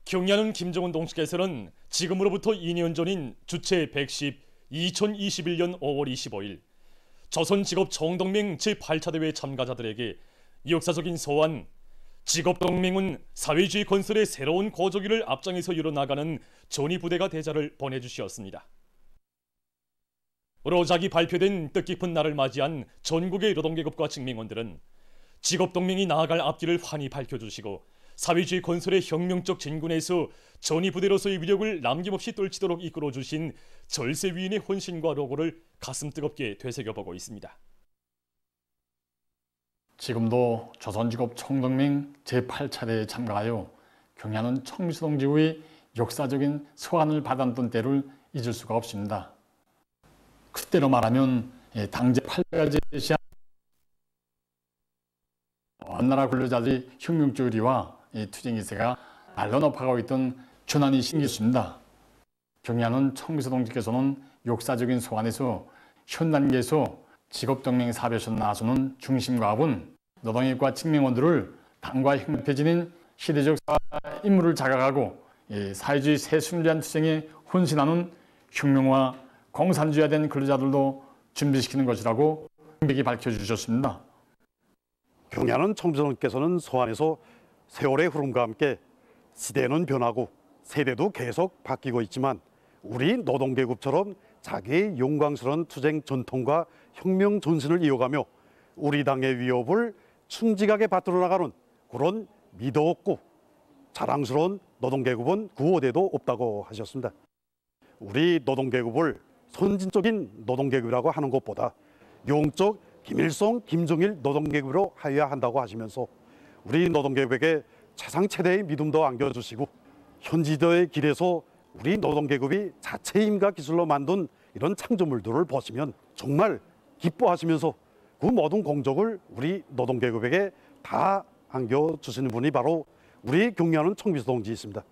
경야는 김정은 동지께서는 지금으로부터 2년 전인 주체 110 2021년 5월 25일 조선직업 정동맹 제8차 대회 참가자들에게 역사적인 소원, 직업동맹은 사회주의 건설의 새로운 고조기를 앞장에서 이뤄나가는 전위부대가 대자를 보내주시었습니다. 로작이 발표된 뜻깊은 날을 맞이한 전국의 노동계급과 직맹원들은 직업동맹이 나아갈 앞길을 환히 밝혀주시고 사회주의 건설의 혁명적 진군에서 전위부대로서의 위력을 남김없이 떨치도록 이끌어주신 절세위인의 헌신과 로고를 가슴 뜨겁게 되새겨보고 있습니다. 지금도 조선직업 총동맹 제8차대에 참가하여 경야는 청미수 동지의 역사적인 소환을 받았던 때를 잊을 수가 없습니다. 그때로 말하면 당제 8대가 제시한 원나라 근로자들의 혁명적 의리와 투쟁기세가 날로 높아가고 있던 전환이 생겼습니다. 경야는 청미수 동지께서는 역사적인 소환에서 현 단계에서 직업동맹 사업에서 나서는 중심과학은 노동계급과 직맹원들을 당과 혁명 폐진인 시대적 임무를 자각하고 사회주의 새순환 투쟁에 헌신하는 혁명화 공산주의화 된 근로자들도 준비시키는 것이라고 명백히 밝혀주셨습니다. 경야는 청미수께서는 소환에서 세월의 흐름과 함께 시대는 변하고 세대도 계속 바뀌고 있지만 우리 노동계급처럼 자기의 영광스러운 투쟁 전통과 혁명 전신을 이어가며 우리 당의 위협을 충직하게 받들어 나가는 그런 미덕없고 자랑스러운 노동계급은 구호대도 없다고 하셨습니다. 우리 노동계급을 선진적인 노동계급이라고 하는 것보다 영적 김일성, 김정일 노동계급으로 하여야 한다고 하시면서 우리 노동계급에게 최상 최대의 믿음도 안겨주시고 현지도의 길에서 우리 노동계급이 자체의 힘과 기술로 만든 이런 창조물들을 보시면 정말 기뻐하시면서 그 모든 공적을 우리 노동계급에게 다 안겨주시는 분이 바로 우리 경야는 청미수 동지이십니다.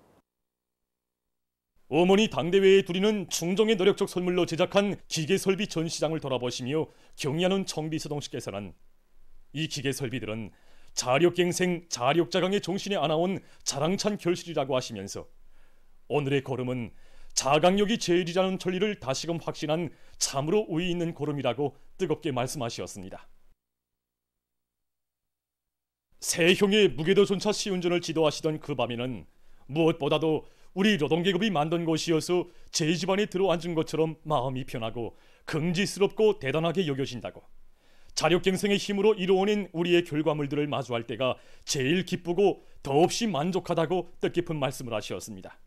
어머니 당대회에 두리는 충정의 노력적 선물로 제작한 기계설비 전시장을 돌아보시며 경야는 청미수 동지께서는 이 기계설비들은 자력갱생, 자력자강의 정신에 안아온 자랑찬 결실이라고 하시면서 오늘의 걸음은 자강력이 제일이라는 천리를 다시금 확신한 참으로 의의 있는 걸음이라고 뜨겁게 말씀하셨습니다. 세형의 무게도전차 시운전을 지도하시던 그 밤에는 무엇보다도 우리 노동계급이 만든 것이어서 제 집안에 들어앉은 것처럼 마음이 편하고 긍지스럽고 대단하게 여겨진다고, 자력갱생의 힘으로 이루어낸 우리의 결과물들을 마주할 때가 제일 기쁘고 더없이 만족하다고 뜻깊은 말씀을 하셨습니다.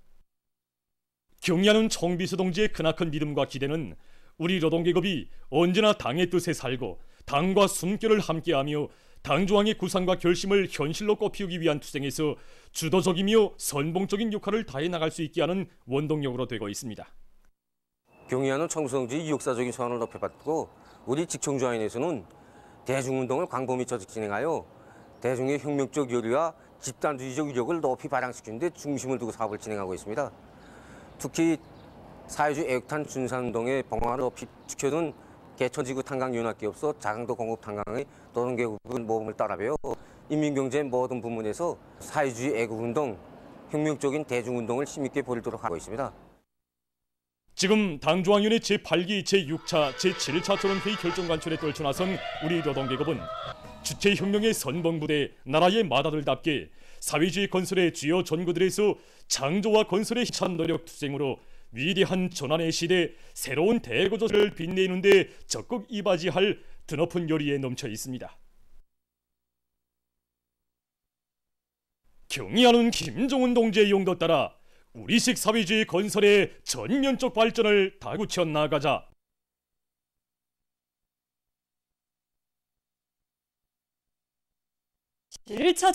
경야는 청미수 동지의 크나큰 믿음과 기대는 우리 노동계급이 언제나 당의 뜻에 살고 당과 숨결을 함께하며 당조항의 구상과 결심을 현실로 꽃피우기 위한 투쟁에서 주도적이며 선봉적인 역할을 다해 나갈 수 있게 하는 원동력으로 되고 있습니다. 경야는 청미수 동지의 역사적인 소환을 높여받고 우리 직청조합원에서는 대중운동을 광범위 조직 진행하여 대중의 혁명적 열의와 집단주의적 위력을 높이 발양시키는 데 중심을 두고 사업을 진행하고 있습니다. 특히 사회주의 애국탄 준산운동의 봉황을 높이 지켜둔 개천지구 탄광연합기업소 자강도 공급 탄광의 노동계급은 모범을 따라배워 인민경제 모든 부문에서 사회주의 애국운동, 혁명적인 대중운동을 힘있게 벌이도록 하고 있습니다. 지금 당조항위원회 제8기, 제6차, 제7차 전원회의 결정관철에 떨쳐나선 우리 노동계급은 주체혁명의 선봉부대, 나라의 맏아들답게 사회주의 건설의 주요 전구들에서 창조와 건설의 힘찬 노력 투쟁으로 위대한 전환의 시대, 새로운 대거조를 빛내는 데 적극 이바지할 드높은 열의에 넘쳐 있습니다. 경의하는 김정은 동지의 용도 따라 우리식 사회주의 건설의 전면적 발전을 다구쳐 나가자. 일차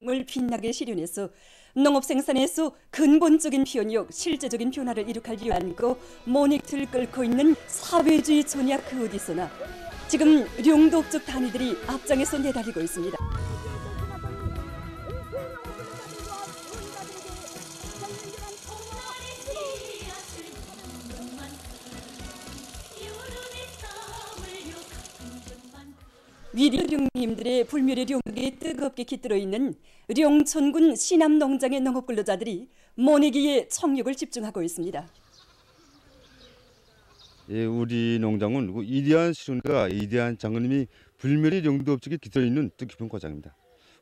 을 빛나게 실현해서 농업 생산에서 근본적인 변혁, 실제적인 변화를 이룩할 위한 모닉틀을 끌고 있는 사회주의 전략 그 어디서나 지금 룡독적 단위들이 앞장에서 내달리고 있습니다. 위리령님들의 불멸의 룡에 뜨겁게 깃들어 있는 룡촌군 시남 농장의 농업 근로자들이 모내기에 청력을 집중하고 있습니다. 예, 우리 농장은 이대한 시론과 이대한 장로님이 불멸의 용도업적에 깃들어 있는 뜻깊은 과장입니다.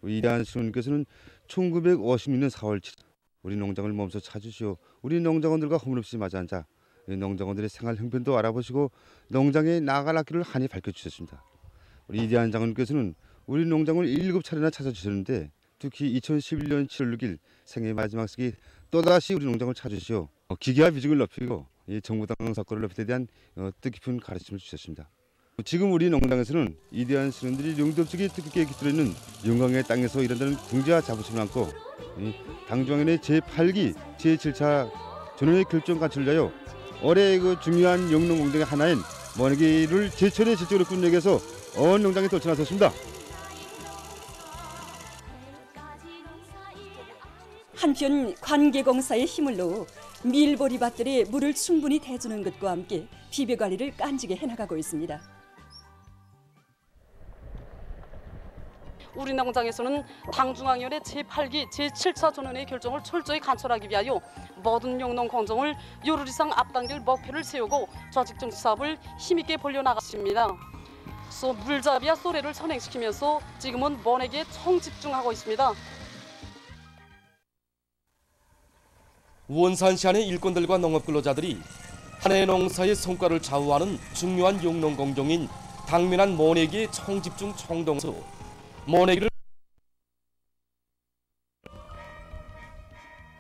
이대한 시론께서는 1956년 4월 7일 우리 농장을 몸소 찾으시오. 우리 농장원들과 허물없이 맞아 앉아 농장원들의 생활 형편도 알아보시고 농장에 나아갈 앞길을 한이 밝혀주셨습니다. 우리 이대한 장로님께서는 우리 농장을 7차례나 찾아주셨는데 특히 2011년 7월 6일 생애 마지막 시기 또다시 우리 농장을 찾으시오. 기계화 비중을 높이고 정부당 사건을 높이는 데 대한 뜻깊은 가르침을 주셨습니다. 지금 우리 농장에서는 이대한 신원들이 용도업적에 뜻깊게 깃들어 있는 영광의 땅에서 일한다는 긍지와 자부심을 안고 당중앙위원회 제8기 제7차 전원의 결정 간출을 위하여 올해 중요한 영농 공정의 하나인 모내기를 제철의 질적으로 꾸미기 위해서 어원 농장에 도착하셨습니다. 한편 관계공사의 힘을 놓아 밀보리밭들에 물을 충분히 대주는 것과 함께 비배 관리를 깐지게 해나가고 있습니다. 우리 농장에서는 당중앙위원회 제8기 제7차 전원의 결정을 철저히 관철하기 위하여 모든 영농 공정을 요를 이상 앞당길 목표를 세우고 조직정치 사업을 힘있게 벌려나갔습니다. 물잡이와 소래를 선행시키면서 지금은 모내기에 총집중하고 있습니다. 원산시 안의 일꾼들과 농업근로자들이 한 해 농사의 성과를 좌우하는 중요한 용농 공정인 당면한 모내기의 총집중 총동으로 모내기를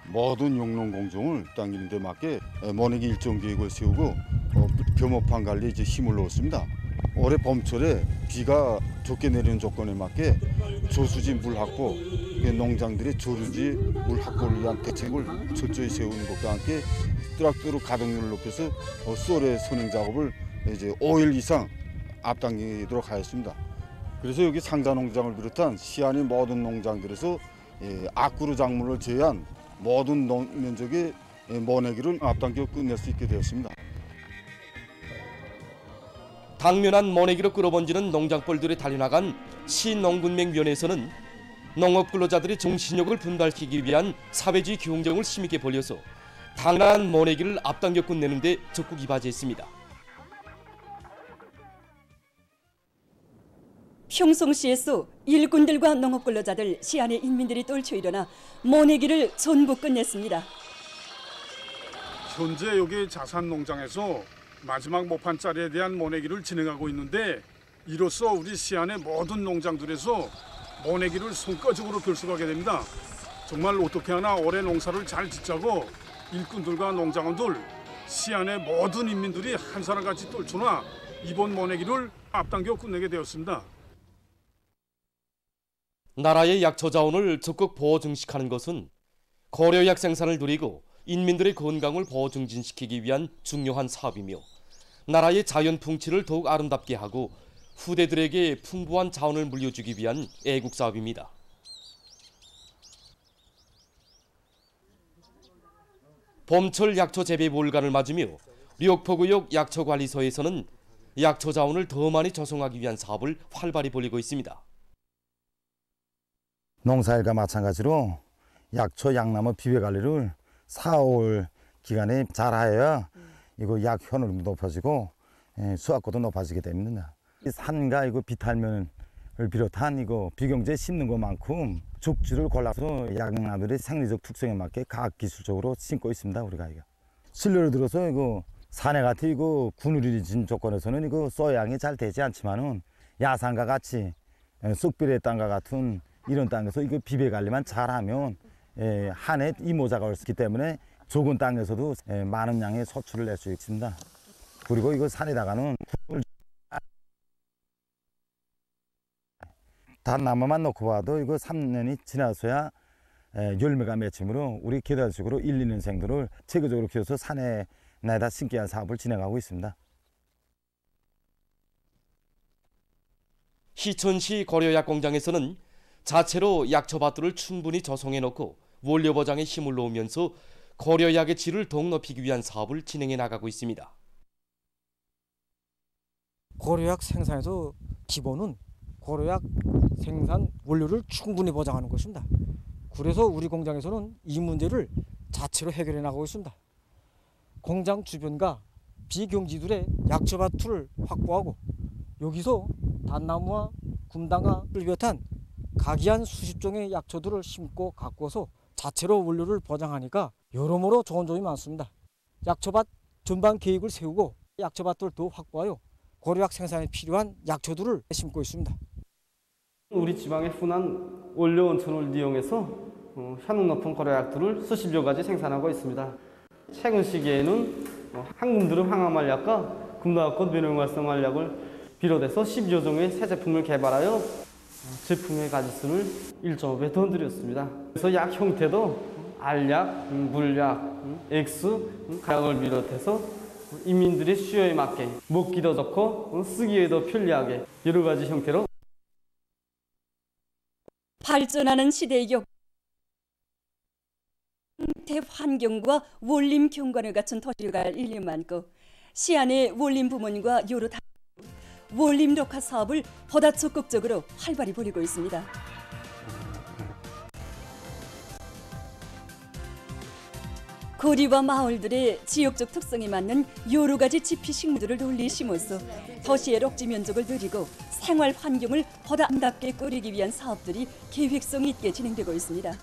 모든 용농 공정을 당기는 데 맞게 모내기 일정 계획을 세우고 벼목판 관리에 힘을 넣었습니다. 올해 봄철에 비가 좋게 내리는 조건에 맞게 조수지 물 확보, 농장들의 조류지 물 확보를 위한 대책을 철저히 세우는 것과 함께 트랙터로 가동률을 높여서 쏘레 선행 작업을 이제 5일 이상 앞당기도록 하였습니다. 그래서 여기 상자 농장을 비롯한 시안의 모든 농장들에서 악구루 작물을 제외한 모든 면적의 모내기를 앞당겨 끝낼 수 있게 되었습니다. 당면한 모내기로 끌어번지는 농장벌들이 달려나간 시농군맹위원회에서는 농업근로자들의 정신력을 분발시키기 위한 사회주의 경쟁을 힘있게 벌여서 당면한 모내기를 앞당겨 끝내는 데 적극 이바지했습니다. 평송시에서 일꾼들과 농업근로자들, 시안의 인민들이 떨쳐 일어나 모내기를 전부 끝냈습니다. 현재 여기 자산농장에서 마지막 모판자리에 대한 모내기를 진행하고 있는데 이로써 우리 시안의 모든 농장들에서 모내기를 성과적으로 결수하게 됩니다. 정말 어떻게 하나 올해 농사를 잘 짓자고 일꾼들과 농장원들, 시안의 모든 인민들이 한 사람같이 떨쳐나 이번 모내기를 앞당겨 끝내게 되었습니다. 나라의 약초 자원을 적극 보호 증식하는 것은 고려약 생산을 누리고 인민들의 건강을 보호 증진시키기 위한 중요한 사업이며 나라의 자연 풍치를 더욱 아름답게 하고 후대들에게 풍부한 자원을 물려주기 위한 애국 사업입니다. 봄철 약초 재배 몰간을 맞으며 력포구역 약초관리소에서는 약초 자원을 더 많이 조성하기 위한 사업을 활발히 벌이고 있습니다. 농사일과 마찬가지로 약초 약나무 비배 관리를 4, 5월 기간에 잘하여야 이거 약 효능도 높아지고 수확고도 높아지게 됩니다. 산과 이거 비탈면을 비롯한 이거 비경제 심는 것만큼 죽지를 골라서 약나무들의 생리적 특성에 맞게 과학기술적으로 심고 있습니다. 우리가 이거 실례를 들어서 이거 산에 같은 이거 구누리진 조건에서는 이거 쏘양이 잘 되지 않지만은 야산과 같이 쑥비례 땅과 같은 이런 땅에서 이거 비배 관리만 잘하면 한 해 이모자가 올 수 있기 때문에 적은 땅에서도 많은 양의 소출을 낼 수 있습니다. 그리고 이거 산에다가는 단나무만 놓고 봐도 이거 3년이 지나서야 열매가 맺히므로 우리 계단식으로 1, 2년 생들을 체계적으로 키워서 산에 내다 심기 위한 사업을 진행하고 있습니다. 희천시 고려약 공장에서는 자체로 약초밭들을 충분히 조성해 놓고 원료 보장에 힘을 놓으면서 고려약의 질을 더욱 높이기 위한 사업을 진행해 나가고 있습니다. 고려약 생산에서 기본은 고려약 생산 원료를 충분히 보장하는 것입니다. 그래서 우리 공장에서는 이 문제를 자체로 해결해 나가고 있습니다. 공장 주변과 비경지들의 약초밭을 확보하고 여기서 단나무와 금당아를 비롯한 각이한 수십 종의 약초들을 심고 가꾸어서 자체로 원료를 보장하니까 여러모로 좋은 점이 많습니다. 약초밭 전반 계획을 세우고 약초밭을 더 확보하여 고려약 생산에 필요한 약초들을 심고 있습니다. 우리 지방의 흔한 원료 온천을 이용해서 효능 높은 고려약들을 수십여 가지 생산하고 있습니다. 최근 시기에는 항금드름 항암알약과 금나화꽃 면역활성알약을 비롯해서 10여 종의 새 제품을 개발하여 제품의 가짓수를 1.5배 더 늘렸습니다. 그래서 약 형태도 알약, 물약, 액수, 가약을 비롯해서 인민들의 수요에 맞게 먹기도 좋고 쓰기에도 편리하게 여러 가지 형태로 발전하는 시대의 대환경과 원림 경관을 갖춘 도시를 갈 인류 많고 시안의 원림 부문과 여러 원림 녹화 사업을 보다 적극적으로 활발히 벌이고 있습니다. 거리와 마을들의 지역적 특성에 맞는 여러 가지 지피 식물들을 널리 심어서 도시의 녹지 면적을 늘리고 생활 환경을 보다 아름답게 꾸리기 위한 사업들이 계획성 있게 진행되고 있습니다.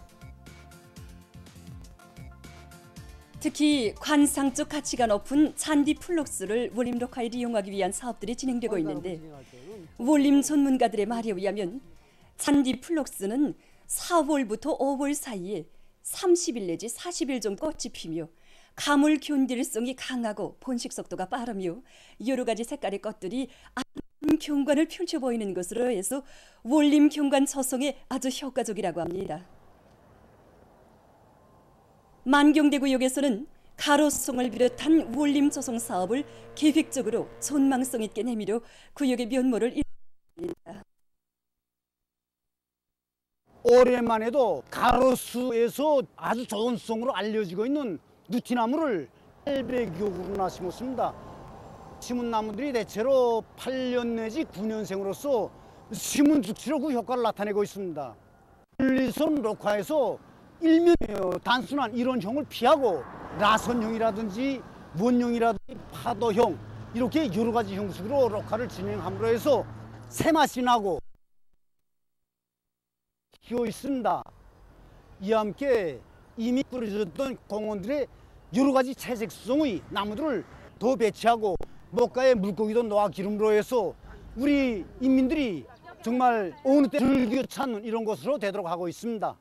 특히 관상적 가치가 높은 잔디 플럭스를 원림 녹화에 이용하기 위한 사업들이 진행되고 있는데 원림 전문가들의 말에 의하면 잔디 플럭스는 4월부터 5월 사이에 30일 내지 40일 정도 꽃이 피며 가물 견딜성이 강하고 번식 속도가 빠르며 여러 가지 색깔의 꽃들이 아름다운 경관을 펼쳐 보이는 것으로 해서 원림 경관 조성에 아주 효과적이라고 합니다. 만경대구역에서는 가로수송을 비롯한 원림 조성 사업을 계획적으로 전망성 있게 내밀어 구역의 면모를 이루었습니다. 올해만 해도 가로수에서 아주 좋은 수송으로 알려지고 있는 누티나무를 800여 그루나 심었습니다. 심은 나무들이 대체로 8년 내지 9년생으로서 심은 주치로 그 효과를 나타내고 있습니다. 분리선 녹화에서 일면 단순한 이론형을 피하고 라선형이라든지 원형이라든지 파도형 이렇게 여러 가지 형식으로 녹화를 진행함으로 해서 새맛이 나고 키워 있습니다. 이와 함께 이미 꾸려졌던 공원들의 여러 가지 채색 수종의 나무들을 더 배치하고 목가에 물고기도 놓아 기름으로 해서 우리 인민들이 정말 어느 때 즐겨 찾는 이런 곳으로 되도록 하고 있습니다.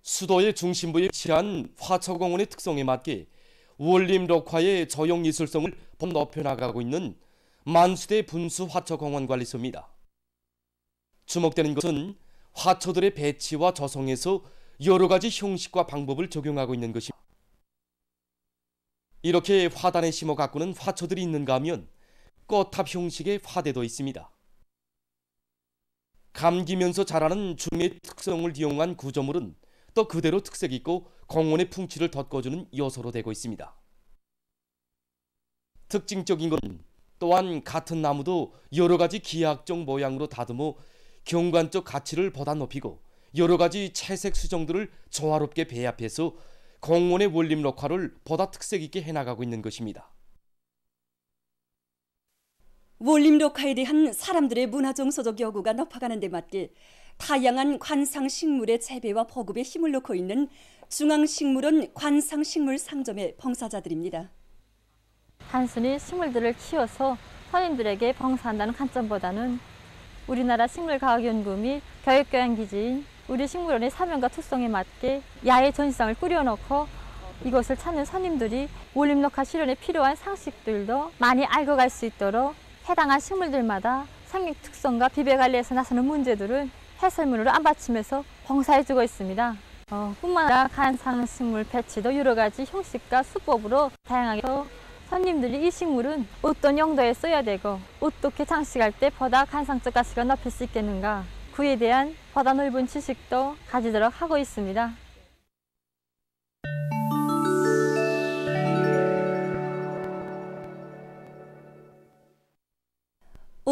수도의 중심부에 위치한 화초공원의 특성에 맞게 원림 녹화의 저용 예술성을 높여나가고 있는 만수대 분수 화초공원관리소입니다. 주목되는 것은 화초들의 배치와 조성에서 여러 가지 형식과 방법을 적용하고 있는 것입니다. 이렇게 화단에 심어 가꾸는 화초들이 있는가 하면 꽃탑 형식의 화대도 있습니다. 감기면서 자라는 중의 특성을 이용한 구조물은 또 그대로 특색 있고 공원의 풍치를 돋궈주는 요소로 되고 있습니다. 특징적인 건 또한 같은 나무도 여러 가지 기하학적 모양으로 다듬어 경관적 가치를 보다 높이고 여러 가지 채색 수종들을 조화롭게 배합해서 공원의 원림 녹화를 보다 특색 있게 해나가고 있는 것입니다. 원림 녹화에 대한 사람들의 문화정서적 요구가 높아가는 데 맞게 다양한 관상식물의 재배와 보급에 힘을 놓고 있는 중앙식물원 관상식물 상점의 봉사자들입니다. 단순히 식물들을 키워서 서민들에게 봉사한다는 관점보다는 우리나라 식물과학연구 및 교육교양기지인 우리 식물원의 사명과 특성에 맞게 야외 전시장을 꾸려놓고 이곳을 찾는 손님들이 원림 녹화 실현에 필요한 상식들도 많이 알고 갈 수 있도록 해당한 식물들마다 생육 특성과 비배 관리에서 나서는 문제들을 해설문으로 안받침해서 봉사해주고 있습니다. 뿐만 아니라 관상식물 배치도 여러 가지 형식과 수법으로 다양하게 손님들이 이 식물은 어떤 용도에 써야 되고 어떻게 장식할 때 보다 관상적 가치가 높일 수 있겠는가 그에 대한 보다 넓은 지식도 가지도록 하고 있습니다.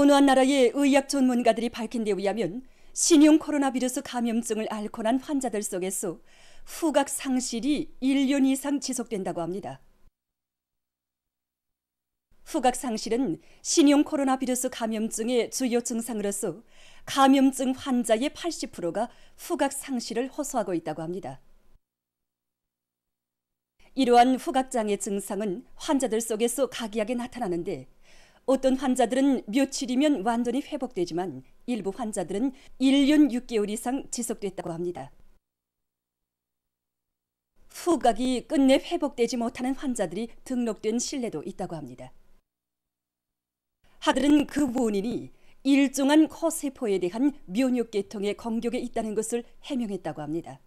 어느 한 나라의 의학 전문가들이 밝힌 데 의하면 신형 코로나 바이러스 감염증을 앓고 난 환자들 속에서 후각 상실이 1년 이상 지속된다고 합니다. 후각 상실은 신형 코로나 바이러스 감염증의 주요 증상으로서 감염증 환자의 80%가 후각 상실을 호소하고 있다고 합니다. 이러한 후각장애 증상은 환자들 속에서 각이하게 나타나는데 어떤 환자들은 며칠이면 완전히 회복되지만 일부 환자들은 1년 6개월 이상 지속됐다고 합니다. 후각이 끝내 회복되지 못하는 환자들이 등록된 신뢰도 있다고 합니다. 하들은 그 원인이 일종한 코세포에 대한 면역계통의 공격에 있다는 것을 해명했다고 합니다.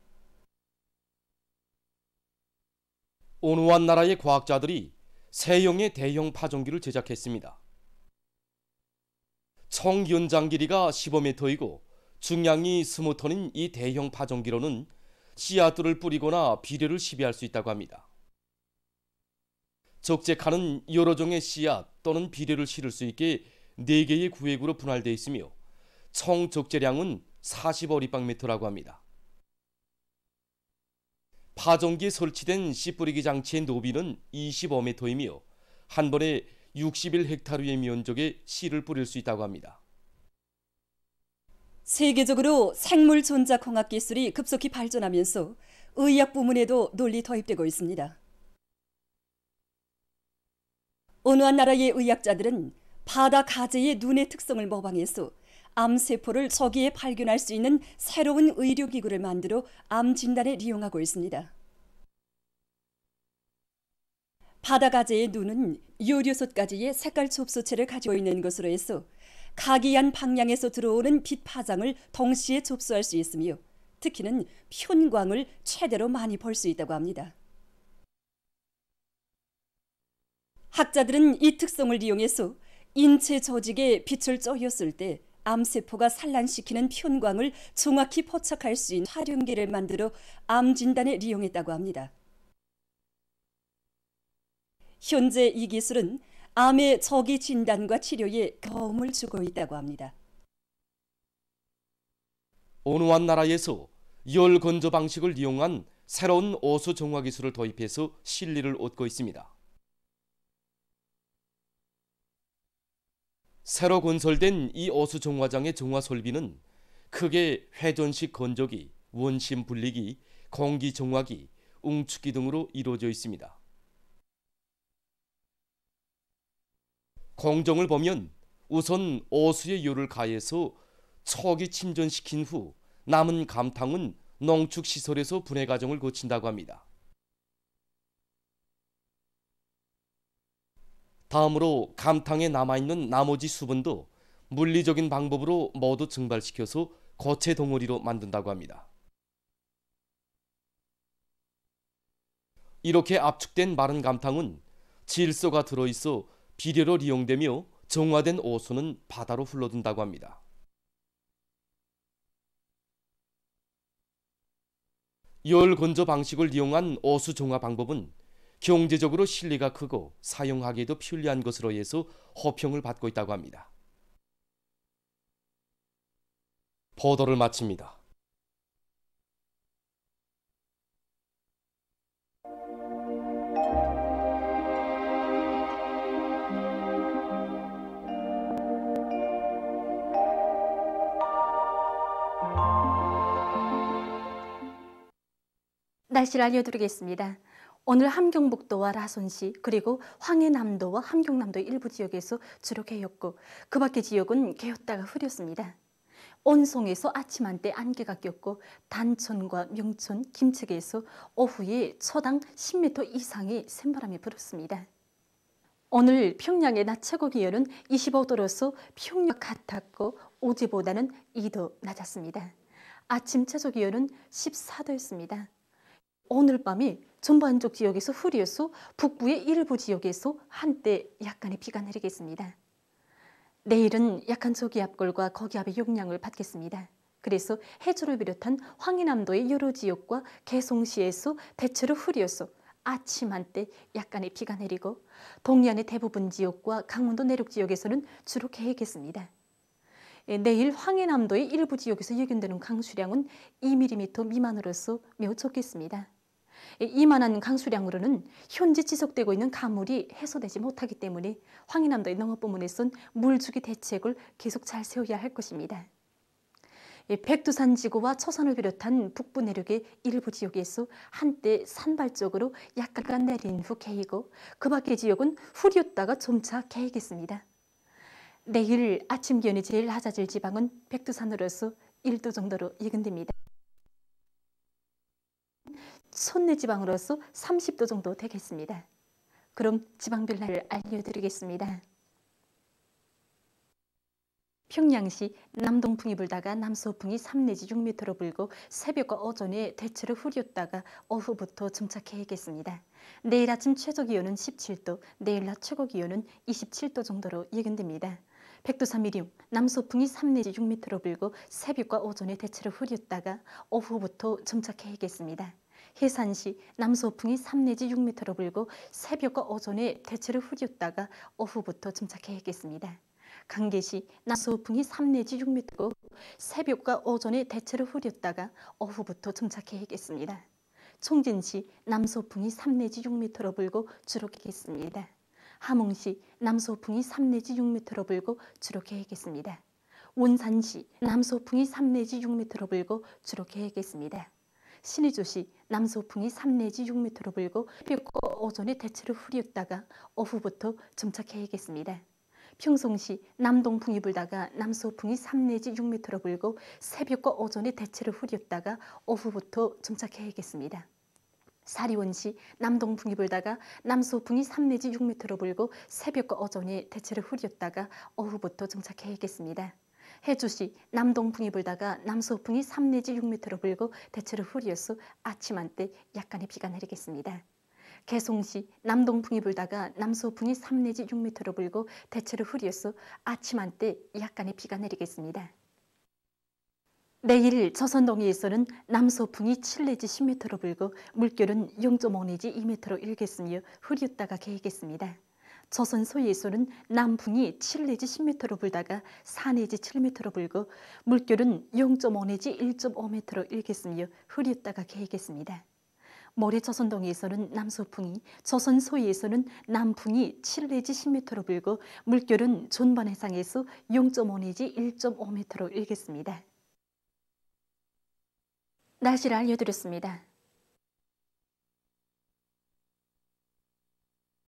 어느 한 나라의 과학자들이 세형의 대형 파종기를 제작했습니다. 총 연장 길이가 15m이고 중량이 20톤인 이 대형 파종기로는 씨앗들을 뿌리거나 비료를 시비할 수 있다고 합니다. 적재칸은 여러 종의 씨앗 또는 비료를 실을 수 있게 4개의 구획으로 분할되어 있으며 총 적재량은 45立方미터라고 합니다. 파종기에 설치된 씨 뿌리기 장치의 노비는 25m이며 한 번에 61헥타르의 면적에 씨를 뿌릴 수 있다고 합니다. 세계적으로 생물 전자공학 기술이 급속히 발전하면서 의학 부문에도 널리 도입되고 있습니다. 어느 한 나라의 의학자들은 바다 가재의 눈의 특성을 모방해서 암세포를 초기에 발견할 수 있는 새로운 의료기구를 만들어 암 진단에 이용하고 있습니다. 바다 가재의 눈은 요료솥까지의 색깔 접수체를 가지고 있는 것으로 해서 각이한 방향에서 들어오는 빛 파장을 동시에 접수할 수 있으며 특히는 편광을 최대로 많이 볼 수 있다고 합니다. 학자들은 이 특성을 이용해서 인체 조직에 빛을 쬐었을 때 암세포가 산란시키는 편광을 정확히 포착할 수 있는 촬영기를 만들어 암 진단에 이용했다고 합니다. 현재 이 기술은 암의 초기 진단과 치료에 도움을 주고 있다고 합니다. 어느 한 나라에서 열 건조 방식을 이용한 새로운 오수 정화 기술을 도입해서 실리를 얻고 있습니다. 새로 건설된 이 오수 정화장의 정화 설비는 크게 회전식 건조기, 원심 분리기, 공기 정화기, 웅축기 등으로 이루어져 있습니다. 공정을 보면 우선 오수의 요를 가해서 초기 침전시킨 후 남은 감탕은 농축시설에서 분해 과정을 거친다고 합니다. 다음으로 감탕에 남아있는 나머지 수분도 물리적인 방법으로 모두 증발시켜서 고체 덩어리로 만든다고 합니다. 이렇게 압축된 마른 감탕은 질소가 들어있어 비료로 이용되며 정화된 오수는 바다로 흘러든다고 합니다. 열 건조 방식을 이용한 오수 정화 방법은 경제적으로 실리가 크고 사용하기에도 편리한 것으로 해서 호평을 받고 있다고 합니다. 보도를 마칩니다. 날씨를 알려드리겠습니다. 오늘 함경북도와 라손시 그리고 황해남도와 함경남도 일부 지역에서 주로 개였고 그 밖의 지역은 개었다가 흐렸습니다. 온송에서 아침 한때 안개가 꼈고 단천과 명천, 김측에서 오후에 초당 10m 이상의 샘바람이 불었습니다. 오늘 평양의 낮 최고 기온은 25도로서 평양 같았고 어제보다는 2도 낮았습니다. 아침 최저 기온은 14도였습니다. 오늘 밤이 전반적 지역에서 흐려서 북부의 일부 지역에서 한때 약간의 비가 내리겠습니다. 내일은 약한 저기압골과 거기압의 영향을 받겠습니다. 그래서 해주를 비롯한 황해남도의 여러 지역과 개성시에서 대체로 흐려서 아침 한때 약간의 비가 내리고 동해안의 대부분 지역과 강원도 내륙 지역에서는 주로 개겠습니다. 내일 황해남도의 일부 지역에서 예견되는 강수량은 2mm 미만으로서 매우 적겠습니다. 이만한 강수량으로는 현재 지속되고 있는 가물이 해소되지 못하기 때문에 황해남도의 농업부문에선 물주기 대책을 계속 잘 세워야 할 것입니다. 백두산 지구와 초산을 비롯한 북부 내륙의 일부 지역에서 한때 산발적으로 약간 내린 후 개이고 그 밖의 지역은 흐렸다가 점차 개이겠습니다. 내일 아침 기온이 제일 낮아질 지방은 백두산으로서 1도 정도로 예견됩니다. 손내 지방으로서 30도 정도 되겠습니다. 그럼 지방별날 알려드리겠습니다. 평양시 남동풍이 불다가 남서풍이 3 내지 6m로 불고 새벽과 오전에 대체로 흐렸다가 오후부터 점차 개겠습니다. 내일 아침 최저기온은 17도, 내일 낮 최고기온은 27도 정도로 예견됩니다. 백두산 미림, 남서풍이 3 내지 6m로 불고 새벽과 오전에 대체로 흐렸다가 오후부터 점차 개겠습니다. 해산시 남서풍이 3 내지 6m로 불고 새벽과 오전에 대체로 흐렸다가 오후부터 점차 개겠습니다. 강계시 남서풍이 3 내지 6m고 새벽과 오전에 대체로 흐렸다가 오후부터 점차 개겠습니다. 총진시 남서풍이 3 내지 6m로 불고 주로 개겠습니다. 함흥시 남서풍이 3 내지 6m로 불고 주로 개겠습니다. 원산시 남서풍이 3 내지 6m로 불고 주로 개겠습니다. 신의주시 남서풍이 3 내지 6m로 불고 새벽과 오전에 대체로 흐렸다가 오후부터 점차 개겠습니다. 평송시 남동풍이 불다가 남서풍이 3 내지 6m로 불고 새벽과 오전에 대체로 흐렸다가 오후부터 점차 개겠습니다. 사리원시 남동풍이 불다가 남서풍이 3 내지 6m로 불고 새벽과 오전에 대체로 흐렸다가 오후부터 점차 개겠습니다. 해주시 남동풍이 불다가 남서풍이 3 내지 6m로 불고 대체로 흐려서 아침 한때 약간의 비가 내리겠습니다. 개송시 남동풍이 불다가 남서풍이 3 내지 6m로 불고 대체로 흐려서 아침 한때 약간의 비가 내리겠습니다. 내일 조선 동해에서는 남서풍이 7 내지 10m로 불고 물결은 0.5 내지 2m로 일겠으며 흐렸다가 개겠습니다. 조선 서해에서는 남풍이 7 내지 10m로 불다가 4 내지 7m로 불고 물결은 0.5 내지 1.5m로 일겠으며 흐렸다가 개겠습니다. 모레 조선 동해에서는 남서풍이, 조선 서해에서는 남풍이 7 내지 10m로 불고 물결은 전반 해상에서 0.5 내지 1.5m로 일겠습니다. 날씨를 알려드렸습니다.